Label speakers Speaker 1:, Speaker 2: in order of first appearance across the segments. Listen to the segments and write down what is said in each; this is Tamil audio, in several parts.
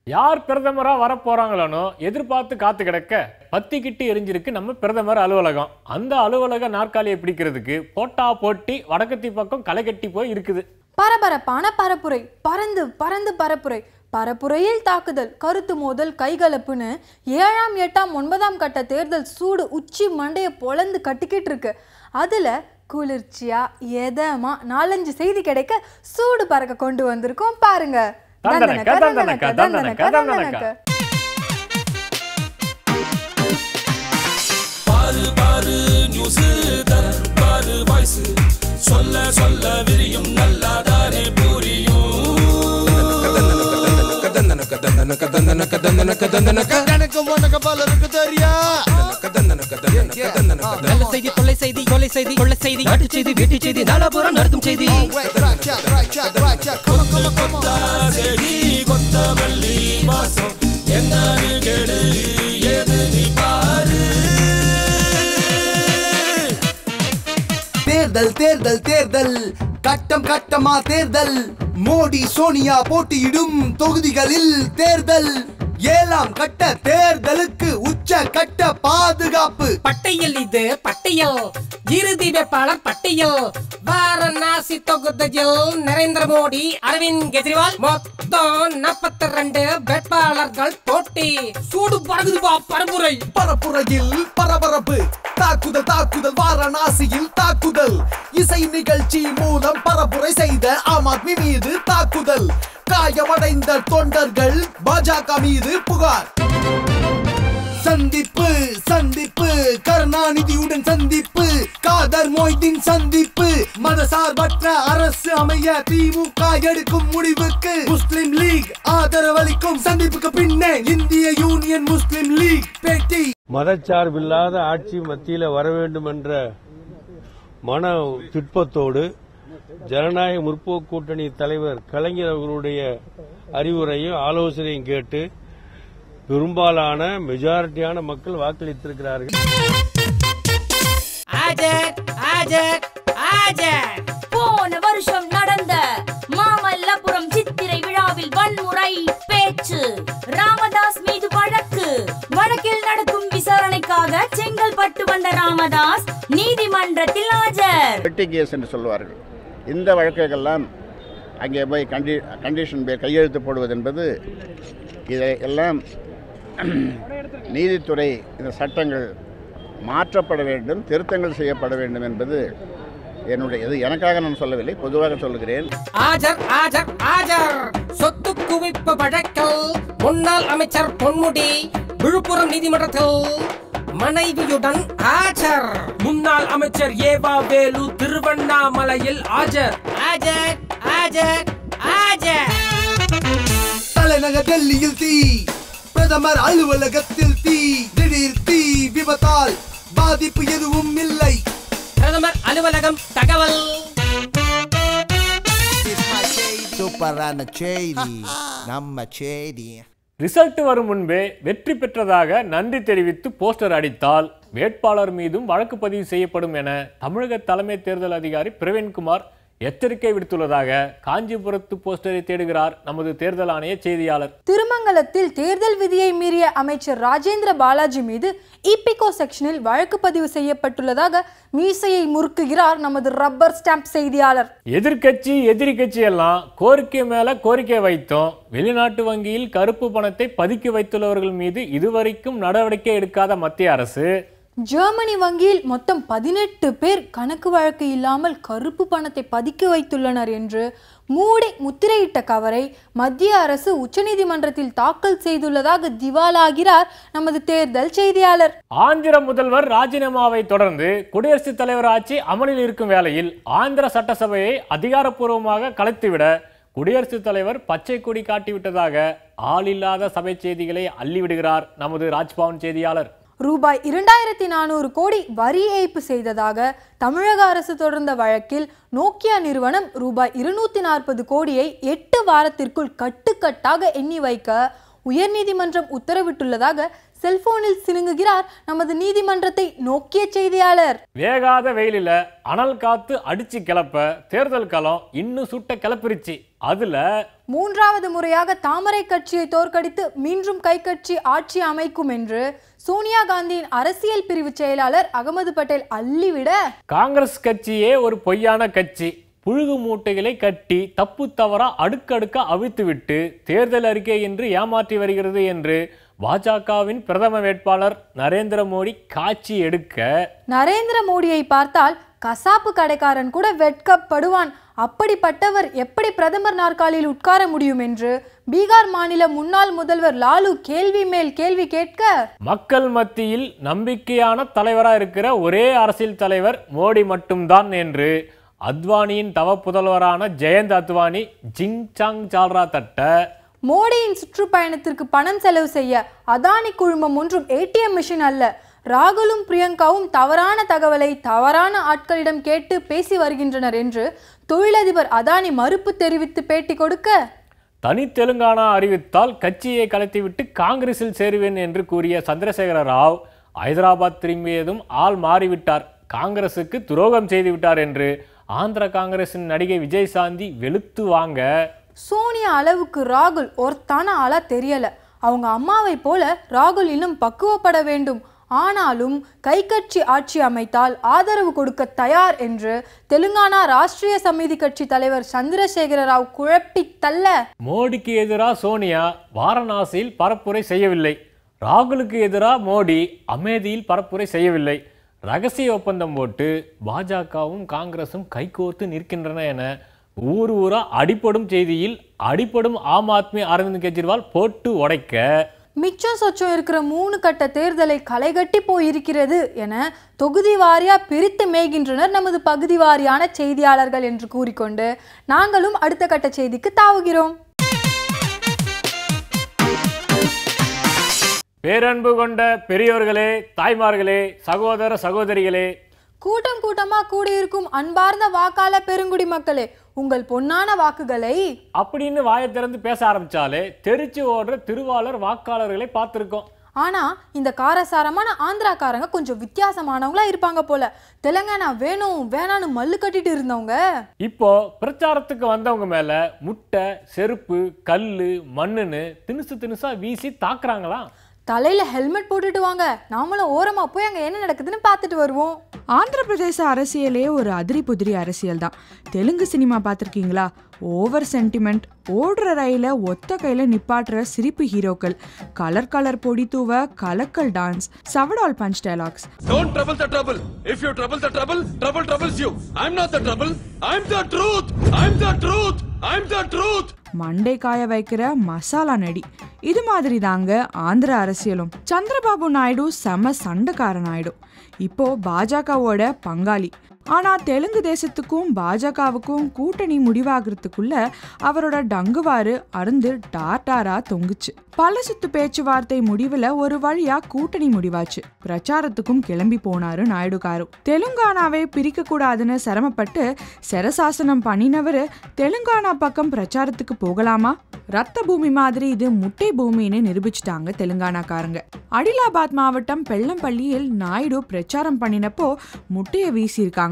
Speaker 1: யார் பிரதமரா வரப்போறாங்களோ எதிர்பார்த்து காத்து கிடக்க பத்திக்கிட்டு எரிஞ்சிருக்கு நம்ம பிரதமர் அலுவலகம். அந்த அலுவலக நாற்காலியை பிடிக்கிறதுக்கு போட்டா போட்டி வடக்கத்தி பக்கம் களை கட்டி போய் இருக்குது.
Speaker 2: பரபரப்பான பரப்புரை, பறந்து பறந்து பரப்புரை, பரப்புரையில் தாக்குதல், கருத்து மோதல், கைகலப்புன்னு 7ஆம் 8ஆம் 9ஆம் கட்ட தேர்தல் சூடு உச்சி மண்டைய பொளந்து கட்டிக்கிட்டு இருக்கு. அதுல குளிர்ச்சியா எதமா 4-5 செய்தி கிடைக்க சூடு பறக்க கொண்டு வந்திருக்கோம் பாருங்க.
Speaker 3: சொல்ல சொல்ல விரியும் நல்லாதானே புரியும். பலருக்கு தெரியா நல்ல செய்தி, கொள்ளை செய்தி, கொலை செய்தி, கொள்ளை செய்தி, நாட்டு செய்தி, வீட்டு செய்தி, நாலாபுரம் நடத்தும் செய்தி. கொத்தமல்லி வாசம் என்ன கேடு ஏது நீ பாரு. தேர்தல் தேர்தல் தேர்தல், கட்டம் கட்டமா தேர்தல், மோடி சோனியா போட்டியிடும் தொகுதிகளில் தேர்தல். 7ஆம் கட்ட தேர்தலுக்கு உச்ச கட்ட பாதுகாப்பு
Speaker 4: பட்டியல். இது பட்டியல், இறுதி வேட்பாளர் பட்டியல். வாரணாசி தொகுதியில் நரேந்திர மோடி, அரவிந்த் கெஜ்ரிவால் மொத்தம் 42 வேட்பாளர்கள் போட்டி. சூடு பறகுதுவா பரப்புரை.
Speaker 3: பரப்புரையில் பரபரப்பு, தாக்குதல் தாக்குதல், வாரணாசியில் தாக்குதல். இசை நிகழ்ச்சி மூலம் பரப்புரை செய்த ஆம் ஆத்மி மீது தாக்குதல். காயமடைந்த தொண்டர்கள் பாஜக மீது புகார். சந்திப்பு சந்திப்பு, கருணாநிதியுடன் சந்திப்பு, காதர் மொய்தீன் சந்திப்பு. மதசார்பற்ற அரசு அமைய திமுக எடுக்கும் முடிவுக்கு முஸ்லிம் லீக் ஆதரவளிக்கும். சந்திப்புக்கு பின்னே இந்திய யூனியன் முஸ்லிம் லீக் பேட்டி.
Speaker 5: மதச்சார்பில்லாத ஆட்சி மத்தியில் வர வேண்டும் என்ற மன திட்பத்தோடு ஜனநாயக முற்போக்கு கூட்டணி தலைவர் கலைஞர் அவர்களுடைய அறிவுரையும் ஆலோசனையும் கேட்டு பெரும்பாலான மெஜாரிட்டியான மக்கள் வாக்களித்திருக்கிறார்கள்.
Speaker 6: போன வருஷம் நடந்த மாமல்லபுரம் சித்திரை விழாவில் வன்முறை பேச்சு, ராமதாஸ் மீது வழக்கு. வழக்கில் நடக்கும் விசாரணைக்காக செங்கல்பட்டு வந்த ராமதாஸ் நீதிமன்றத்தில் ஆஜர்.
Speaker 7: பெட்டி கேஸ் என்று சொல்வார்கள். இந்த வழக்குகள்லாம் அங்கே போய் கண்டிஷன் கையெழுத்து போடுவது என்பது, இதையெல்லாம் நீதித்துறை இந்த சட்டங்கள் மாற்றப்பட வேண்டும், திருத்தங்கள் செய்யப்பட வேண்டும் என்பது என்னுடைய, இது எனக்காக நான் சொல்லவில்லை, பொதுவாக சொல்லுகிறேன்.
Speaker 4: ஆஜர் ஆஜர் ஆஜர். சொத்து குவிப்பு வழக்கில் முன்னாள் அமைச்சர் பொன்முடி விழுப்புரம் நீதிமன்றத்தில் மனைவியுடன் ஆஜர்.
Speaker 8: முன்னாள் அமைச்சர் ஏவா வேலு திருவண்ணாமலையில் ஆஜர்.
Speaker 4: ஆஜர் ஆஜர் ஆஜர்.
Speaker 3: தலைநகர் டெல்லியில் தீ, பிரதமர் அலுவலகத்தில் தீ, திடீர் தீ விபத்தால் பாதிப்பு எதுவும் இல்லை.
Speaker 4: பிரதமர் அலுவலகம் தகவல்.
Speaker 9: சூப்பரான செய்தி, நம்ம செய்தி.
Speaker 1: ரிசல்ட் வரும் முன்பே வெற்றி பெற்றதாக நன்றி தெரிவித்து போஸ்டர் அடித்தால் வேட்பாளர் மீதும் வழக்கு பதிவு செய்யப்படும் என தமிழக தலைமை தேர்தல் அதிகாரி பிரவீன்குமார் எச்சரிக்கை விடுத்துள்ளதாக காஞ்சிபுரத்து போஸ்டரை தேடுகிறார் நமது தேர்தல் ஆணைய செய்தியாளர்.
Speaker 2: திருமங்கலத்தில் தேர்தல் விதியை மீறிய அமைச்சர் ராஜேந்திர பாலாஜி மீது இபிகோ செக்ஷனில் வழக்கு பதிவு செய்யப்பட்டுள்ளதாக மீசையை முறுக்குகிறார் நமது ரப்பர் ஸ்டாம்ப் செய்தியாளர்.
Speaker 1: எதிர்கட்சி எதிரி கட்சி எல்லாம் கோரிக்கை மேல கோரிக்கை வைத்தோம். வெளிநாட்டு வங்கியில் கருப்பு பணத்தை பதுக்கி வைத்துள்ளவர்கள் மீது இதுவரைக்கும் நடவடிக்கை எடுக்காத மத்திய அரசு,
Speaker 2: ஜெர்மனி வங்கியில் மொத்தம் 18 பேர் கணக்கு வழக்கு இல்லாமல் கருப்பு பணத்தை பதுக்கி வைத்துள்ளனர் என்று மூடி முத்திரையிட்ட கவரை மத்திய அரசு உச்சநீதிமன்றத்தில் தாக்கல் செய்துள்ளதாக திவாலாகிறார் நமது தேர்தல் செய்தியாளர்.
Speaker 1: ஆந்திர முதல்வர் ராஜினாமாவை தொடர்ந்து குடியரசுத் தலைவர் ஆட்சி அமலில் இருக்கும் வேளையில் ஆந்திர சட்டசபையை அதிகாரப்பூர்வமாக கலைத்துவிட குடியரசுத் தலைவர் பச்சை கொடி காட்டிவிட்டதாக ஆளில்லாத சபை செய்திகளை அள்ளிவிடுகிறார் நமது ராஜ்பவன் செய்தியாளர்.
Speaker 2: ரூபாய் 2400 கோடி வரி ஏய்ப்பு செய்ததாக தமிழக அரசு தொடர்ந்த வழக்கில் நோக்கியா நிறுவனம் ரூபாய் 240 கோடியை 8 வாரத்திற்குள் கட்டுக்கட்டாக எண்ணி வைக்க உயர்நீதிமன்றம் உத்தரவிட்டுள்ளதாக செல்போனில் சினுங்குகிறார் நமது நீதிமன்றத்தை நோக்கிய செய்தியாளர்.
Speaker 1: வேகாத வெயிலில அனல் காத்து அடிச்சு கிளப்ப தேர்தல் களம் இன்னும் சுட்ட கிளப்பிருச்சு. அதுல
Speaker 2: மூன்றாவது முறையாக தாமரை கட்சியை தோற்கடித்து மீண்டும் கைக்கட்சி ஆட்சி அமைக்கும் என்று சோனியா காந்தியின் அரசியல் பிரிவு செயலாளர் அகமது பட்டேல் அள்ளிவிட,
Speaker 1: காங்கிரஸ் கட்சியே ஒரு பொய்யான கட்சி, புழுகு மூட்டைகளை கட்டி தப்பு தவறா அடுக்கடுக்க அவிழ்த்துவிட்டு தேர்தல் அறிக்கை என்று ஏமாற்றி வருகிறது என்று பாஜகவின் பிரதம வேட்பாளர் நரேந்திர மோடி காட்சி எடுக்க,
Speaker 2: நரேந்திர மோடியை பார்த்தால் கசாப்பு கடைக்காரன் கூட வெட்கப்படுவான், அப்படிப்பட்டவர் எப்படி பிரதமர் நாற்காலியில் உட்கார முடியும் என்று பீகார் மாநில முன்னாள் முதல்வர் லாலு கேள்வி மேல் கேள்வி கேட்க,
Speaker 1: மக்கள் மத்தியில் நம்பிக்கையான தலைவராக இருக்கிற ஒரே அரசியல் தலைவர் மோடி மட்டும்தான் என்று அத்வானியின் தவ புதல்வரான ஜெயந்த் அத்வானி ஜிங் சாங் சால்ரா தட்ட,
Speaker 2: மோடியின் சுற்றுப்பயணத்திற்கு பணம் செலவு செய்ய அதானி குழுமம் ஒன்றும் ஏடிஎம் மிஷின் அல்ல, ராகுலும் பிரியங்காவும் தவறான தகவலை தவறான ஆட்களிடம் கேட்டு பேசி வருகின்றனர் என்று தொழிலதிபர் அதானி மறுப்பு தெரிவித்து பேட்டி கொடுக்க,
Speaker 1: தனி தெலுங்கானா அறிவித்தால் கட்சியை கலைத்துவிட்டு காங்கிரஸில் சேருவேன் என்று கூறிய சந்திரசேகர ராவ் ஹைதராபாத் திரும்பியதும் ஆள் மாறிவிட்டார், காங்கிரசுக்கு துரோகம் செய்துவிட்டார் என்று ஆந்திர காங்கிரசின் நடிகை விஜயசாந்தி வெளுத்து வாங்க,
Speaker 2: சோனியா அளவுக்கு ராகுல் ஒருத்தான ஆளா தெரியல, அவங்க அம்மாவை போல ராகுல் இன்னும் பக்குவப்பட வேண்டும், ஆனாலும் கைக்கட்சி ஆட்சி அமைத்தால் ஆதரவு கொடுக்க தயார் என்று தெலுங்கானா ராஷ்டிரிய சமிதி கட்சி தலைவர் சந்திரசேகர ராவ் குழப்பி தள்ள,
Speaker 1: மோடிக்கு எதிராக சோனியா வாரணாசியில் பரப்புரை செய்யவில்லை, ராகுலுக்கு எதிராக மோடி அமேதியில் பரப்புரை செய்யவில்லை, ரகசிய ஒப்பந்தம் போட்டு பாஜகவும் காங்கிரசும் கைகோர்த்து நிற்கின்றன என ஊரா அடிப்படும் செய்தியில் அடிப்படும் ஆம் ஆத்மி அரவிந்த் கெஜ்ரிவால் போட்டு உடைக்க,
Speaker 2: மிச்சம் சொச்சம் இருக்கிற 3 கட்ட தேர்தலை களைகட்டி போயிருக்கிறது என தொகுதி வாரியா பிரித்து மேய்கின்றனர் நமது பகுதி வாரியான செய்தியாளர்கள் என்று கூறிக்கொண்டு நாங்களும் அடுத்த கட்ட செய்திக்கு தாவுகிறோம்.
Speaker 1: பேரன்பு கொண்ட பெரியோர்களே, தாய்மார்களே, சகோதர சகோதரிகளே,
Speaker 2: கூட்டம் கூட்டமா கூடியிருக்கும் அன்பார்ந்த வாக்காள பெருங்குடி மக்களே, உங்கள் பொன்னான வாக்குகளை
Speaker 1: அப்படின்னு வாயை திறந்து பேச ஆரம்பிச்சாலே தெரிச்சு ஓடுற திருவாளர் வாக்காளர்களை பார்த்திருக்கோம்.
Speaker 2: ஆனா இந்த காரசாரமான ஆந்திராக்காரங்க கொஞ்சம் வித்தியாசமானவங்களா இருப்பாங்க போல. தெலுங்கானா வேணும் வேணான்னு மல்லு கட்டிட்டு இருந்தவங்க
Speaker 1: இப்போ பிரச்சாரத்துக்கு வந்தவங்க மேல முட்டை, செருப்பு, கல்லு, மண்ணுன்னு தினுசு தினுசா வீசி தாக்குறாங்களா?
Speaker 2: தலையில ஹெல்மெட் போட்டுட்டு வாங்க, நாமளும் ஓரமா போய் அங்க என்ன நடக்குதுன்னு பார்த்துட்டு வருவோம்.
Speaker 10: ஆந்திர பிரதேச அரசியலே ஒரு அதிரி புதிரி அரசியல் தான். தெலுங்கு சினிமா பார்த்துருக்கீங்களா? ஓவர் சென்டிமெண்ட், ஓடுற ரயில ஒத்த கையில நிப்பாட்டுற சிரிப்பு ஹீரோக்கள், கலர் கலர் பொடி தூவ கலக்கல் டான்ஸ், சவடால் punch dialogues.
Speaker 11: Don't trouble the trouble. If you trouble the trouble, trouble troubles you. I'm not the trouble. I'm the truth. I'm the truth. I'm the truth.
Speaker 10: மண்டை காய வைக்கிற மசாலா நடி. இது மாதிரி தாங்க ஆந்திர அரசியலும். சந்திரபாபு நாயுடு செம சண்டைக்காரன் ஆயிடும். இப்போ பாஜகவோட பங்காளி. ஆனா தெலுங்கு தேசத்துக்கும் பாஜகவுக்கும் கூட்டணி முடிவாகிறதுக்குள்ள அவரோட டங்குவாறு அருந்து டார்டாரா தொங்குச்சு. பல சுத்து பேச்சுவார்த்தை முடிவுல ஒரு வழியா கூட்டணி முடிவாச்சு. பிரச்சாரத்துக்கும் கிளம்பி போனாரு நாயுடுகாரு. தெலுங்கானாவை பிரிக்க கூடாதுன்னு சிரமப்பட்டு செரசாசனம் பண்ணினவரு தெலுங்கானா பக்கம் பிரச்சாரத்துக்கு போகலாமா? ரத்த பூமி மாதிரி இது முட்டை பூமின்னு நிரூபிச்சுட்டாங்க தெலுங்கானாக்காரங்க. அடிலாபாத் மாவட்டம் பெள்ளம்பள்ளியில் நாயுடு பிரச்சாரம் பண்ணினப்போ முட்டைய வீசியிருக்காங்க.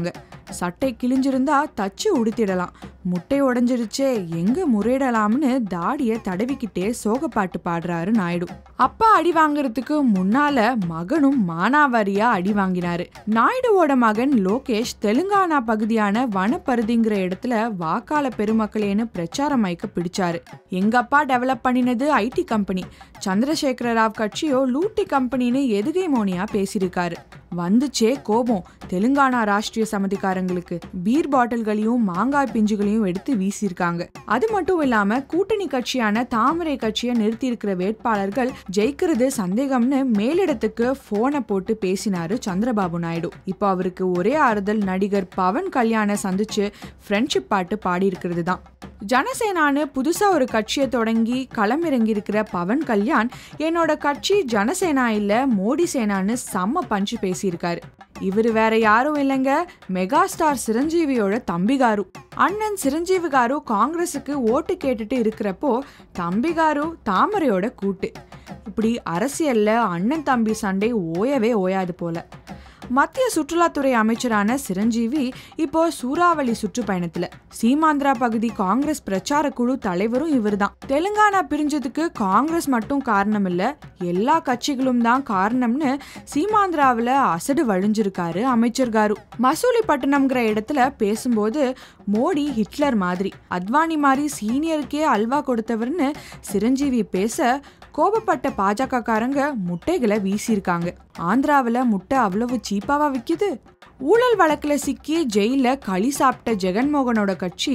Speaker 10: சட்டை கிழிஞ்சிருந்தா தச்சு உடுத்திடலாம், முட்டை உடைஞ்சிருச்சே எங்க முறையிடலாம்னு தாடிய தடவிக்கிட்டே சோகப்பாட்டு பாடுறாரு நாயுடு. அப்பா அடி வாங்குறதுக்கு முன்னால மகனும் மானாவாரியா அடி வாங்கினாரு. நாயுடுவோட மகன் லோகேஷ் தெலுங்கானா பகுதியான வனப்பருதிங்கிற இடத்துல வாக்காள பெருமக்களேன்னு பிரச்சார மைக்க பிடிச்சாரு. எங்க அப்பா டெவலப் பண்ணினது ஐடி கம்பெனி, சந்திரசேகர ராவ் கட்சியோ லூட்டி கம்பெனின்னு எதுகை மோனியா பேசியிருக்காரு. வந்துச்சே கோபம் தெலுங்கானா ராஷ்டிரிய சமிதிக்காரங்களுக்கு. பீர் பாட்டில்களையும் மாங்காய் பிஞ்சுகளையும் எடுத்து வீசியிருக்காங்க. அது மட்டும் இல்லாம கூட்டணி கட்சியான தாமரை கட்சியை நிறுத்தி இருக்கிற வேட்பாளர்கள் ஜெயிக்கிறது சந்தேகம்னு மேலிடத்துக்கு போனை போட்டு பேசினாரு சந்திரபாபு நாயுடு. இப்போ அவருக்கு ஒரே ஆறுதல், நடிகர் பவன் கல்யாண சந்திச்சு ஃப்ரெண்ட்ஷிப் பாட்டு பாடி இருக்கிறது தான். ஜனசேனான்னு புதுசா ஒரு கட்சியை தொடங்கி களமிறங்கி இருக்கிற பவன் கல்யாண் என்னோட கட்சி ஜனசேனா இல்ல மோடி சேனான்னு செம்ம பஞ்சு பேசியிருக்காரு. இவரு வேற யாரும் இல்லைங்க, மெகா ஸ்டார் சிரஞ்சீவியோட தம்பிகாரு. அண்ணன் சிரஞ்சீவி காரு காங்கிரஸுக்கு ஓட்டு கேட்டுட்டு இருக்கிறப்போ தம்பிகாரு தாமரையோட கூட்டு. இப்படி அரசியல்ல அண்ணன் தம்பி சண்டை ஓயவே ஓயாது போல. மத்திய சுற்றுலாத்துறை அமைச்சரான சிரஞ்சீவி இப்போ சூறாவளி சுற்றுப்பயணத்துல. சீமாந்திரா பகுதி காங்கிரஸ் பிரச்சார குழு தலைவரும் இவர்தான். தெலுங்கானா பிரிஞ்சதுக்கு காங்கிரஸ் மட்டும் காரணம் இல்ல, எல்லா கட்சிகளும் தான் காரணம்னு சீமாந்திராவில அசடு வழிஞ்சிருக்காரு அமைச்சர் காரு. மசூலிப்பட்டினம்ங்கிற இடத்துல பேசும்போது மோடி ஹிட்லர் மாதிரி, அத்வானி மாதிரி சீனியருக்கே அல்வா கொடுத்தவர்னு சிரஞ்சீவி பேச கோபப்பட்ட பாஜக காரங்க முட்டைகளை வீசியிருக்காங்க. ஆந்திராவில் முட்டை அவ்வளவு சீப்பாவா விக்குது? ஊழல் வழக்குல சிக்கி ஜெயில களி சாப்பிட்ட ஜெகன்மோகனோட கட்சி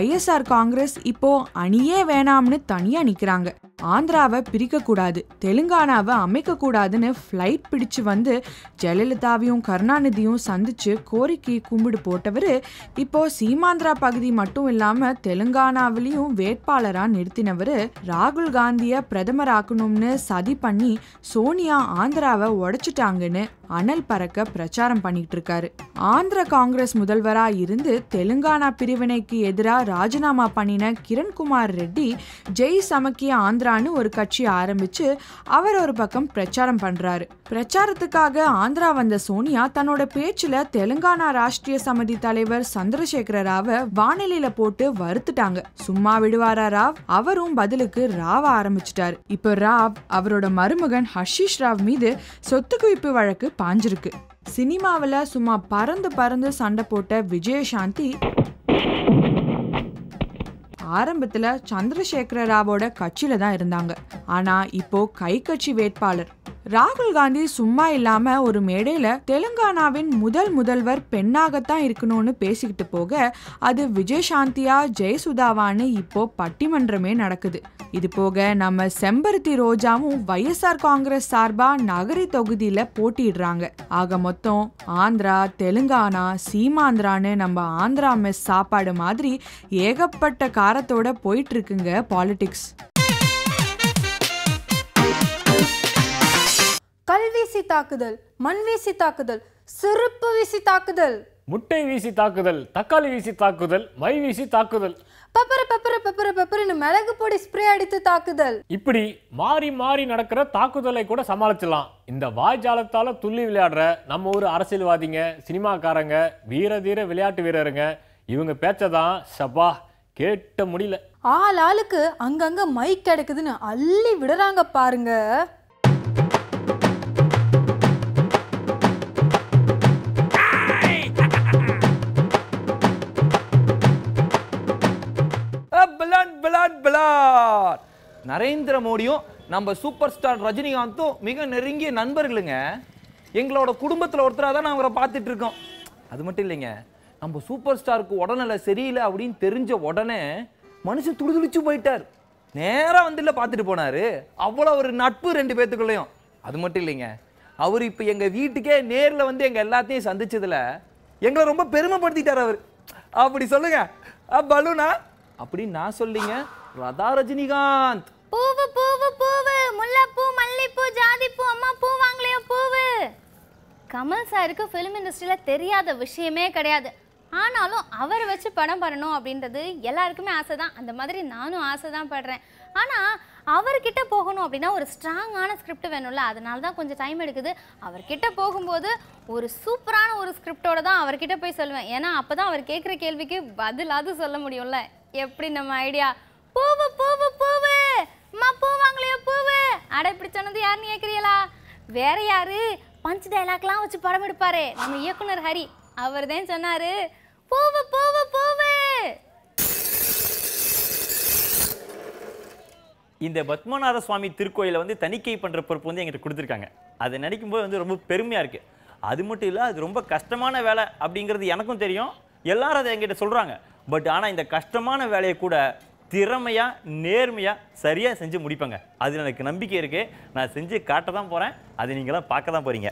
Speaker 10: YSR காங்கிரஸ் இப்போ அணியே வேணாம்னு தனியா நிக்கிறாங்க. ஆந்திராவை பிரிக்க கூடாது, தெலுங்கானாவை அமைக்க கூடாதுன்னு ஃப்ளைட் பிடிச்சு வந்து ஜெயலலிதாவையும் கருணாநிதியும் சந்திச்சு கோரிக்கை கும்பிடு போட்டவர் இப்போ சீமாந்திரா பகுதி மட்டும் இல்லாம தெலுங்கானாவிலையும் வேட்பாளரா நிறுத்தினவர். ராகுல் காந்திய பிரதமர் ஆக்கணும்னு சதி பண்ணி சோனியா ஆந்திராவை உடைச்சிட்டாங்கன்னு அனல் பறக்க பிரச்சாரம் பண்ணிட்டு இருக்காரு. ஆந்திர காங்கிரஸ் முதல்வரா இருந்து தெலுங்கானா பிரிவினைக்கு எதிராக ராஜினாமா பண்ணின கிரண்குமார் ரெட்டி ஜெய் சமக்கிய ஆந்திரான்னு ஒரு கட்சி ஆரம்பிச்சு அவர் ஒரு பக்கம் பிரச்சாரம் பண்றாரு. பிரச்சாரத்துக்காக ஆந்திரா வந்த சோனியா தன்னோட பேச்சுல தெலுங்கானா ராஷ்டிரிய சமிதி தலைவர் சந்திரசேகர ராவை வானிலையில போட்டு வருத்துட்டாங்க. சும்மா விடுவாரா ராவ்? அவரும் பதிலுக்கு ராவ ஆரம்பிச்சிட்டாரு. இப்போ ராவ் அவரோட மருமகன் ஹர்ஷிஷ் ராவ் மீது சொத்து குவிப்பு வழக்கு பாஞ்சிருக்கு. சினிமாவில் சும்மா பறந்து பறந்து சண்டை போட்ட விஜயசாந்தி ஆரம்பத்துல சந்திரசேகர ராவோட கட்சியில தான் இருந்தாங்க. ஆனா இப்போ கை கட்சி வேட்பாளர். ராகுல் காந்தி சும்மா இல்லாம ஒரு மேடையில தெலுங்கானாவின் முதல்வர் பெண்ணாகத்தான் இருக்கணும்னு பேசிக்கிட்டு போக அது விஜயசாந்தியா ஜெயசுதாவான்னு இப்போ பட்டிமன்றமே நடக்குது. இது போக நம்ம செம்பருத்தி ரோஜாவும் YSR காங்கிரஸ் சார்பா நகரி தொகுதியில போட்டிடுறாங்க. ஆக மொத்தம் ஆந்திரா, தெலுங்கானா, சீமாந்திரான்னு நம்ம ஆந்திரா மெஸ் சாப்பாடு மாதிரி ஏகப்பட்ட காரத்தோட போயிட்டு இருக்குங்க பாலிடிக்ஸ்.
Speaker 2: கல்வீசி தாக்குதல், மண்வீசி தாக்குதல், செருப்பு வீசி தாக்குதல்,
Speaker 1: முட்டை வீசி தாக்குதல், தக்காளி வீசி தாக்குதல், மை வீசி தாக்குதல்,
Speaker 2: பெப்பர பெப்பர பெப்பர பெப்பரன்னு மிளகு பொடி ஸ்ப்ரே அடித்து தாக்குதல்.
Speaker 1: இப்படி மாறி மாறி நடக்கிற தாக்குதலை கூட சமாளிச்சலாம். இந்த வாய்ஜாலத்தால துள்ளி விளையாடுற நம்ம ஊர் அரசியல்வாதிங்க, சினிமாக்காரங்க, வீரதீர விளையாட்டு வீரருங்க, இவங்க பேச்சதான் சபா கேட்ட முடியல.
Speaker 2: ஆளுக்கு அங்கங்க மைக் கிடைக்குதுன்னு அள்ளி விடுறாங்க பாருங்க.
Speaker 12: நரேந்திர மோடியும் நம்ம சூப்பர் ஸ்டார் ரஜினிகாந்தும் மிக நெருங்கிய நண்பர்களுங்க. எங்களோட குடும்பத்தில் ஒருத்தராக தான் அவரை பார்த்துட்டு இருக்கோம். அது மட்டும் இல்லைங்க, நம்ம சூப்பர் ஸ்டாருக்கு உடல்நிலை சரியில்லை அப்படின்னு தெரிஞ்ச உடனே மனுஷன் துடிதுடிச்சு போயிட்டார். நேராக வந்து இல்லை பார்த்துட்டு போனார். அவ்வளோ ஒரு நட்பு ரெண்டு பேத்துக்குள்ளேயும். அது மட்டும் இல்லைங்க, அவர் இப்போ எங்கள் வீட்டுக்கே நேரில் வந்து எங்கள் எல்லாத்தையும் சந்திச்சதில் எங்களை ரொம்ப பெருமைப்படுத்திட்டார் அவர். அப்படி சொல்லுங்க பலூனா அப்படின்னு நான் சொல்லிங்க. ராதா ரஜினிகாந்த்
Speaker 13: பூவு பூவு பூவு, முல்லைப்பூ, மல்லிப்பூ, ஜாதிப்பூ, அம்மா பூ வாங்கலையோ பூவு. கமல் சாருக்கு ஃபிலிம் இண்டஸ்ட்ரியில் தெரியாத விஷயமே கிடையாது. ஆனாலும் அவரை வச்சு படம் பண்ணணும் அப்படின்றது எல்லாருக்குமே ஆசை தான். அந்த மாதிரி நானும் ஆசை தான் படுறேன். ஆனால் அவர்கிட்ட போகணும் அப்படின்னா ஒரு ஸ்ட்ராங்கான ஸ்கிரிப்ட் வேணும்ல. அதனால தான் கொஞ்சம் டைம் எடுக்குது. அவர்கிட்ட போகும்போது ஒரு சூப்பரான ஒரு ஸ்கிரிப்டோட தான் அவர்கிட்ட போய் சொல்லுவேன். ஏன்னா அப்போ தான் அவர் கேட்குற கேள்விக்கு பதிலாவது சொல்ல முடியும்ல. எப்படி நம்ம ஐடியா பூவு பூவு பூவு, அம்மா பூ வாங்கலையோ பூவு. அட இப்படி சொன்னது யாருன்னு கேட்குறீங்களா? வேற யாரு? பஞ்ச் டைலாக்லாம் வச்சு படம் எடுப்பாரு நம்ம இயக்குனர் ஹரி. அவர் தான் சொன்னாரு பூவு பூவு பூவு.
Speaker 14: இந்த பத்மநாத சுவாமி திருக்கோயிலை வந்து தணிக்கை பண்ணுற பொறுப்பு வந்து எங்கிட்ட கொடுத்துருக்காங்க. அதை நினைக்கும்போது வந்து ரொம்ப பெருமையாக இருக்குது. அது மட்டும் இல்லை, அது ரொம்ப கஷ்டமான வேலை அப்படிங்கிறது எனக்கும் தெரியும். எல்லாரும் அதை எங்கிட்ட சொல்கிறாங்க. பட் ஆனால் இந்த கஷ்டமான வேலையை கூட திறமையாக, நேர்மையாக, சரியாக செஞ்சு முடிப்பேங்க. அது எனக்கு நம்பிக்கை இருக்குது. நான் செஞ்சு காட்ட தான் போகிறேன். அதை நீங்களாம் பார்க்க தான் போகிறீங்க.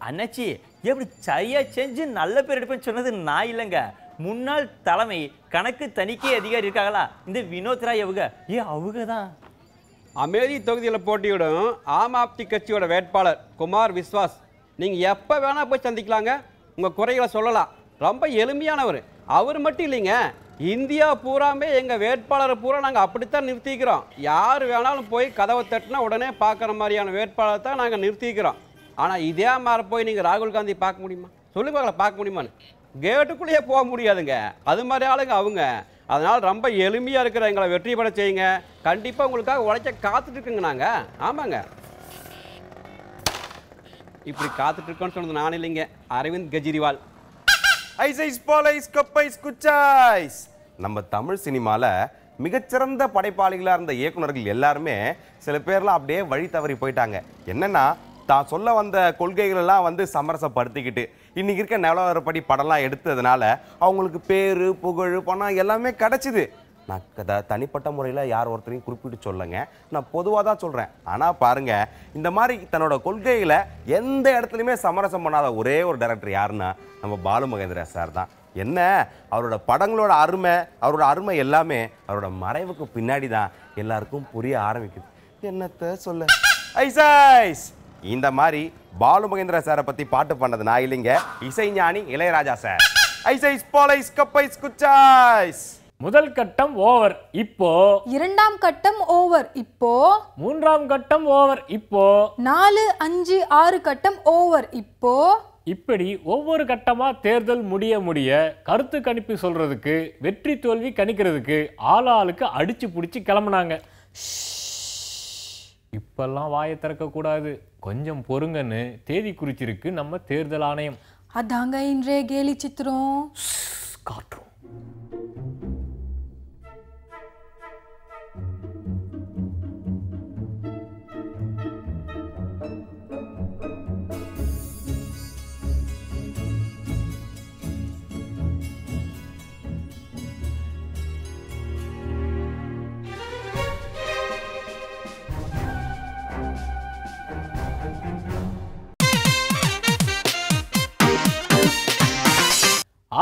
Speaker 14: அண்ணாச்சி, எப்படி சரியாக செஞ்சு நல்ல பேர் எடுப்பேன்னு சொன்னது நான் இல்லைங்க. முன்னாள் தலைமை கணக்கு தணிக்கை அதிகாரி இருக்காங்களா, இந்த வினோத் ராய் அவங்க. அவங்க தான்
Speaker 15: அமேதி தொகுதியில் போட்டியிடும் ஆம் ஆத்மி கட்சியோட வேட்பாளர் குமார் விஸ்வாஸ். நீங்கள் எப்போ வேணால் போய் சந்திக்கலாங்க, உங்கள் குறைகளை சொல்லலாம். ரொம்ப எளிமையானவர். அவர் மட்டும் இல்லைங்க, இந்தியா பூராமே எங்கள் வேட்பாளரை பூரா நாங்கள் அப்படித்தான் நிறுத்திக்கிறோம். யார் வேணாலும் போய் கதவை தட்டினா உடனே பார்க்குற மாதிரியான வேட்பாளரை தான் நாங்கள் நிறுத்திக்கிறோம். ஆனால் இதே மாதிரி போய் நீங்கள் ராகுல் காந்தி பார்க்க முடியுமா? சொல்லுங்க பார்க்கலாம், பார்க்க முடியுமான்னு. கேட்டுக்குள்ளேயே போக முடியாதுங்க. அது மாதிரி ஆளுங்க அவங்க. அதனால் ரொம்ப எளிமையாக இருக்கிற எங்களை வெற்றி பெற செய்யுங்க. கண்டிப்பாக உங்களுக்காக உழைக்க காத்துட்டு இருக்குங்க நாங்கள். ஆமாங்க, இப்படி காத்துட்டு இருக்கோன்னு சொன்னது நான் இல்லைங்க, அரவிந்த் கெஜ்ரிவால்.
Speaker 16: ஐசைஸ் பாலைஸ் கப்பைஸ் குச்சாய்ஸ். நம்ம தமிழ் சினிமாவில் மிகச்சிறந்த படைப்பாளிகளாக இருந்த இயக்குனர்கள் எல்லாருமே சில பேர்லாம் அப்படியே வழி தவறி போயிட்டாங்க. என்னன்னா தான் சொல்ல வந்த கொள்கைகளெல்லாம் வந்து சமரசப்படுத்திக்கிட்டு இன்னைக்கு இருக்க நிலவரப்படி படம்லாம் எடுத்ததுனால அவங்களுக்கு பேர் புகழ் பணம் எல்லாமே கிடச்சிது. நான் தனிப்பட்ட முறையில் யார் ஒருத்தரையும் குறிப்பிட்டு சொல்லுங்க, நான் பொதுவாக தான் சொல்கிறேன். ஆனால் பாருங்க, இந்த மாதிரி தன்னோட கொள்கைகளை எந்த இடத்துலையுமே சமரசம் பண்ணாத ஒரே ஒரு டைரக்டர் யாருன்னா நம்ம பாலு மகேந்திரா சார் தான். என்ன அவரோட படங்களோட அருமை எல்லாமே அவரோட மறைவுக்கு பின்னாடி தான் எல்லாருக்கும் புரிய ஆரம்பிக்குது. என்னத்த சொல்ல ஐசைஸ். இந்த மாதிரி பாலு மகேந்திரா சாரை பற்றி பாட்டு பண்ணது நான் இல்லைங்க, இசைஞானி இளையராஜா சார். ஐசைஸ் பாலைஸ் கப்பைஸ் குச்சாய்ஸ்.
Speaker 1: முதல் கட்டம் ஓவர், இப்போ
Speaker 2: இரண்டாம் கட்டம் ஓவர், இப்போ
Speaker 1: மூன்றாம் கட்டம் ஓவர், இப்போ
Speaker 2: 4, 5, 6 கட்டம் ஓவர், இப்போ
Speaker 1: இப்படி ஒவ்வொரு கட்டமா தேர்தல் முடிய கருத்து கணிப்பு சொல்றதுக்கு, வெற்றி தோல்வி கணிக்கிறதுக்கு ஆளாளுக்கு அடிச்சு பிடிச்சி கிளம்புனாங்க. இப்பெல்லாம் வாயை திறக்க கூடாது, கொஞ்சம் பொறுங்கன்னு தேதி குறிச்சிருக்கு நம்ம தேர்தல் ஆணையம்.
Speaker 2: அதாங்க இன்றைய கேலி சித்திரம்.
Speaker 1: காட்டுறோம்.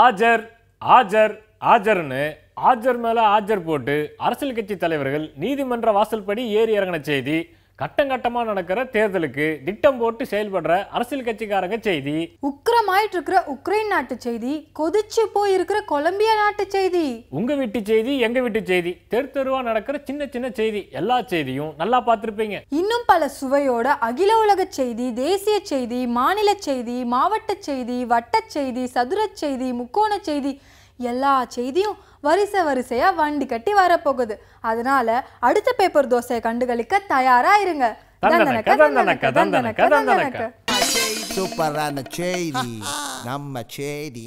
Speaker 1: ஆஜர் ஆஜர் ஆஜர்னு ஆஜர் மேல ஆஜர் போட்டு அரசியல் கட்சி தலைவர்கள் நீதிமன்ற வாசல்படி ஏறி இறங்கின செய்தி. கட்டம் கட்டமா நடக்கிற தேர்தலுக்கு திட்டம் போட்டு செயல்படுற அரசியல் கட்சிக்காரங்க செய்தி.
Speaker 2: உக்கிரமாயிட்டு இருக்கிற உக்ரைன் நாட்டு செய்தி, கொதிச்சு போய் இருக்கிற கொலம்பியா நாட்டு செய்தி,
Speaker 1: உங்க வீட்டு செய்தி, எங்க வீட்டு செய்தி, தெரு தெருவா நடக்கிற சின்ன சின்ன செய்தி, எல்லா செய்தியும் நல்லா பார்த்திருப்பீங்க.
Speaker 2: இன்னும் பல சுவையோட அகில உலக செய்தி, தேசிய செய்தி, மாநில செய்தி, மாவட்ட செய்தி, வட்ட செய்தி, சதுர செய்தி, முக்கோண செய்தி, எல்லா செய்தியும் வரிசையா வண்டி கட்டி வரப்போகுது. அதனால அடுத்த பேப்பர் தோசையை கண்டுகளிக்க தயாரா இருங்க.
Speaker 9: சூப்பரான செய்தி, நம்ம செய்தி.